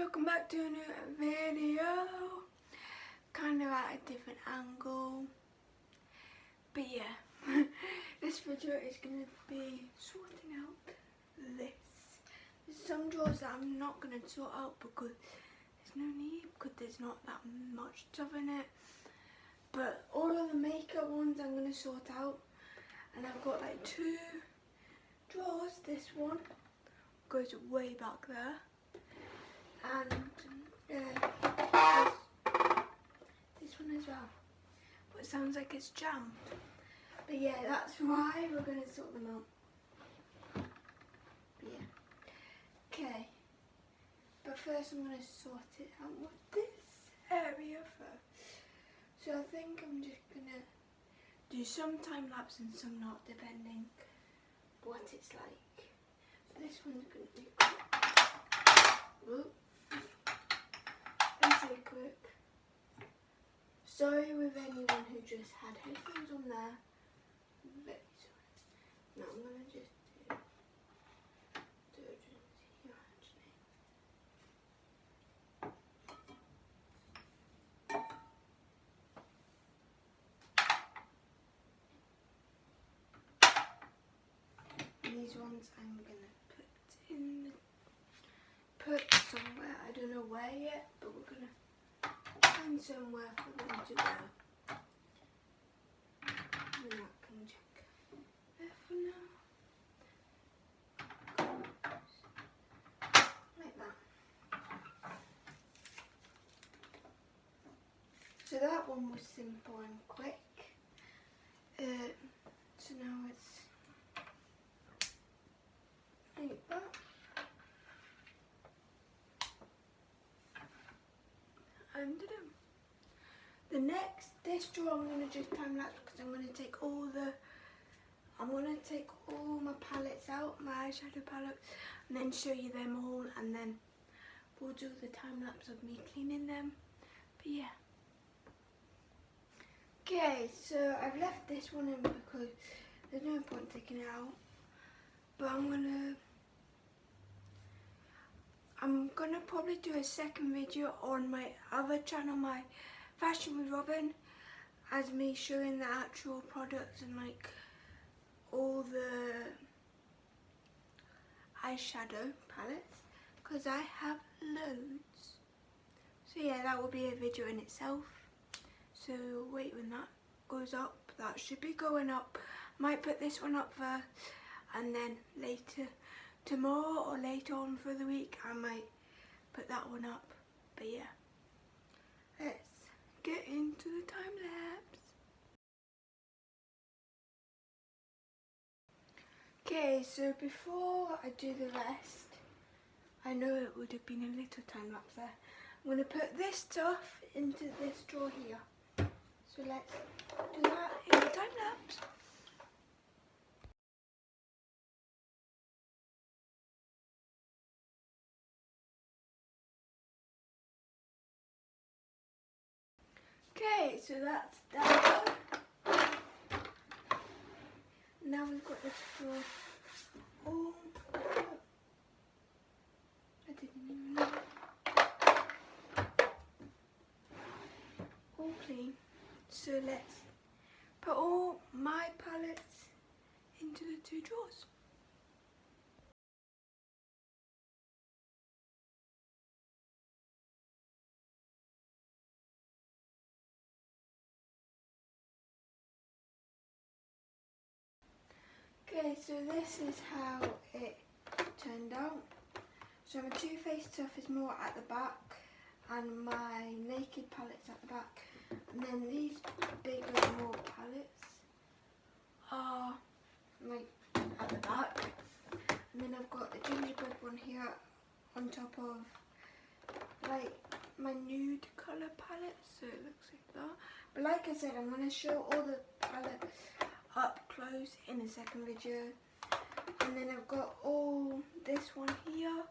welcome back to a new video, kind of at a different angle, but yeah, this video is going to be sorting out this. There's some drawers that I'm not going to sort out because there's no need, because there's not that much stuff in it, but all of the makeup ones I'm going to sort out, and I've got like two drawers. This one goes way back there. And this one as well, but it sounds like it's jammed. But yeah, that's why we're going to sort them out. But yeah, okay. But first I'm going to sort it out with this area first. So I think I'm just going to do some time lapse and some not, depending what it's like. So this one's going to be quick. Whoop. Quick. Sorry with anyone who just had headphones on there. Very sorry. Now I'm gonna just do detergent here actually. These ones I'm gonna put somewhere. I don't know where yet, but we're gonna find somewhere for them to go. And that can check there for now. Like that. So that one was simple and quick. So now it's like that. And this drawer I'm going to just time lapse because I'm going to take all my palettes out, my eyeshadow palettes, and then show you them all, and then we'll do the time lapse of me cleaning them. But yeah. Okay, so I've left this one in because there's no point taking it out. But I'm gonna probably do a second video on my other channel, my Fashion with Robyn, as me showing the actual products and like all the eyeshadow palettes, because I have loads. So yeah, that will be a video in itself. So wait, when that goes up, that should be going up. Might put this one up first, and then later, tomorrow or later on for the week, I might put that one up. But yeah, let's get into the time lapse. Okay, so before I do the rest, I know it would have been a little time lapse there. I'm going to put this stuff into this drawer here. So let's do that in the time lapse. Okay, so that's that one. Now we've got this drawer all, I didn't even know, all clean. So let's put all my palettes into the two drawers. Okay, so this is how it turned out. So my Too Faced stuff is more at the back, and my Naked palette's at the back. And then these bigger, more palettes are like at the back. And then I've got the gingerbread one here on top of like my nude colour palette, so it looks like that. But like I said, I'm going to show all the palettes up close in a second video. And then I've got all this one here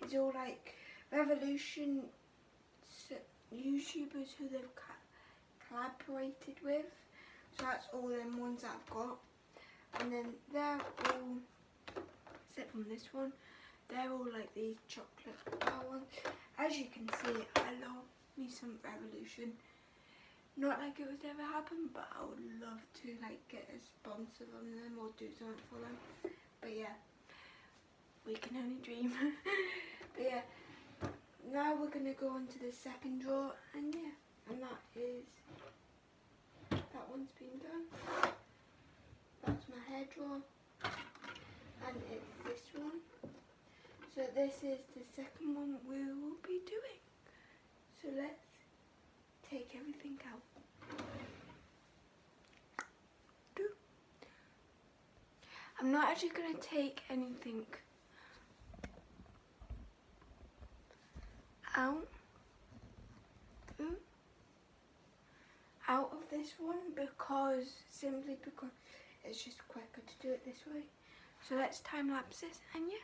is all like Revolution YouTubers who they've collaborated with. So that's all them ones that I've got. And then they're all, except from this one, they're all like these chocolate bar ones. I as you can see, I love me some Revolution. Not like it would ever happen, but I would love to like get a sponsor on them or do something for them. But yeah, we can only dream. But yeah, now we're gonna go on to the second drawer, and yeah, and that one's been done. That's my hair drawer, and it's this one. So this is the second one we will be doing. So let's take everything out. I'm not actually going to take anything out of this one simply because it's just quicker to do it this way. So let's time lapse this, and yeah.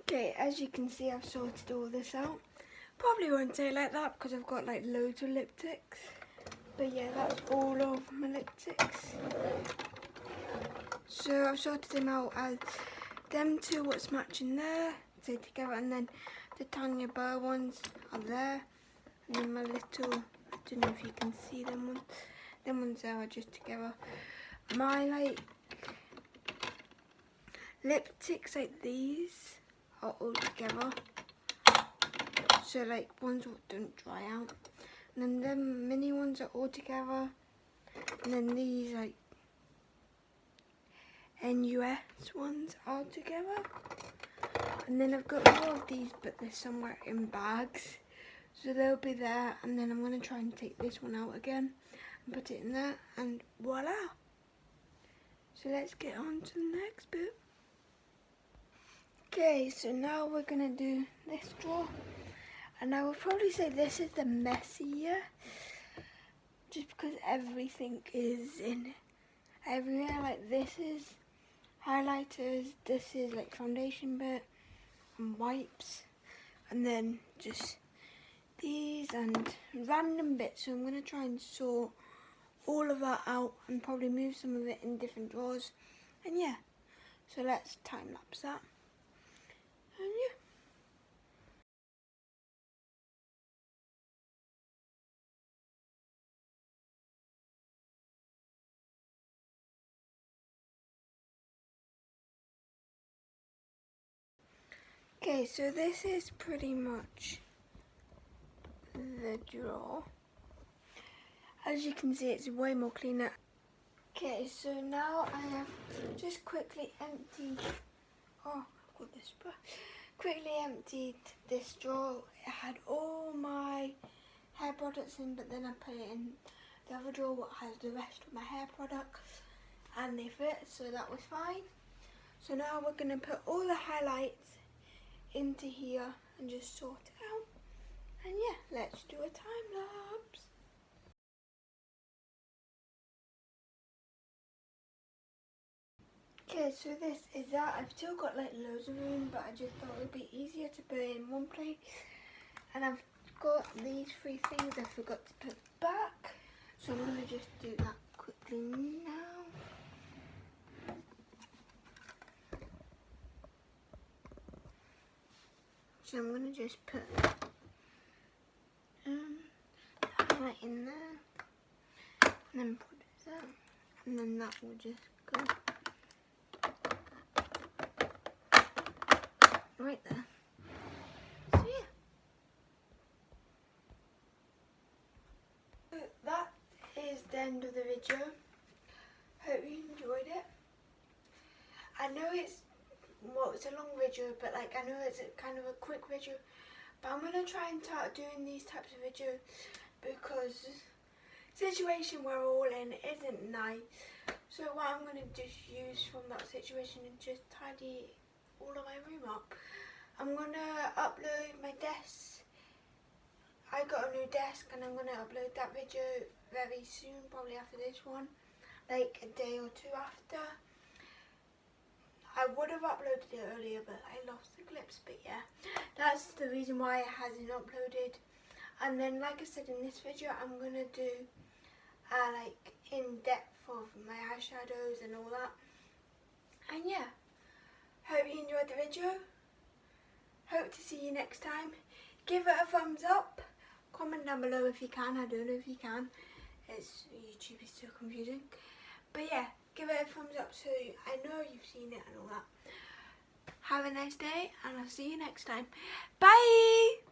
Okay, as you can see, I've sorted all this out. Probably won't say it like that because I've got like loads of lipsticks. But yeah, that's all of my lipsticks. So I've sorted them out as them two, what's matching there, stay together, and then the Tanya Burr ones are there. And then my little, I don't know if you can see them ones. Them ones there are just together. My like lipsticks like these are all together, so like ones that don't dry out, and then them mini ones are all together, and then these like NUS ones are together, and then I've got more of these, but they're somewhere in bags, so they'll be there. And then I'm going to try and take this one out again and put it in there, and voila. So let's get on to the next bit. Okay, so now we're going to do this drawer, and I would probably say this is the messier, just because everything is in everywhere. Like this is highlighters, this is like foundation bit and wipes, and then just these and random bits. So I'm going to try and sort all of that out and probably move some of it in different drawers, and yeah, so let's time lapse that. And yeah. Okay, so this is pretty much the drawer. As you can see, it's way more cleaner. Okay, so now I have just quickly emptied, I've got this brush. Quickly emptied this drawer. It had all my hair products in, but then I put it in the other drawer what has the rest of my hair products, and they fit, so that was fine. So now we're going to put all the highlights into here and just sort it out, and yeah, let's do a time lapse. Okay, so this is that. I've still got like loads of room, but I just thought it would be easier to put it in one place. And I've got these three things I forgot to put back, so I'm going to just do that quickly now. So I'm going to just put the highlight in there, and then put it there, and then that will just go right there. So yeah. So that is the end of the video. Hope you enjoyed it. I know it's a long video, but like I know it's kind of a quick video, but I'm gonna try and start doing these types of videos because the situation we're all in isn't nice. So what I'm gonna just use from that situation and just tidy all of my room up. I'm gonna upload my desk. I got a new desk and I'm gonna upload that video very soon, probably after this one, like a day or two after. I would have uploaded it earlier, but I lost the clips, but yeah, that's the reason why it hasn't uploaded. And then, like I said in this video, I'm going to do like in depth of my eyeshadows and all that. And yeah, hope you enjoyed the video. Hope to see you next time. Give it a thumbs up. Comment down below if you can. I don't know if you can. YouTube is so confusing. But yeah, give it a thumbs up so I know you've seen it and all that. Have a nice day and I'll see you next time. Bye!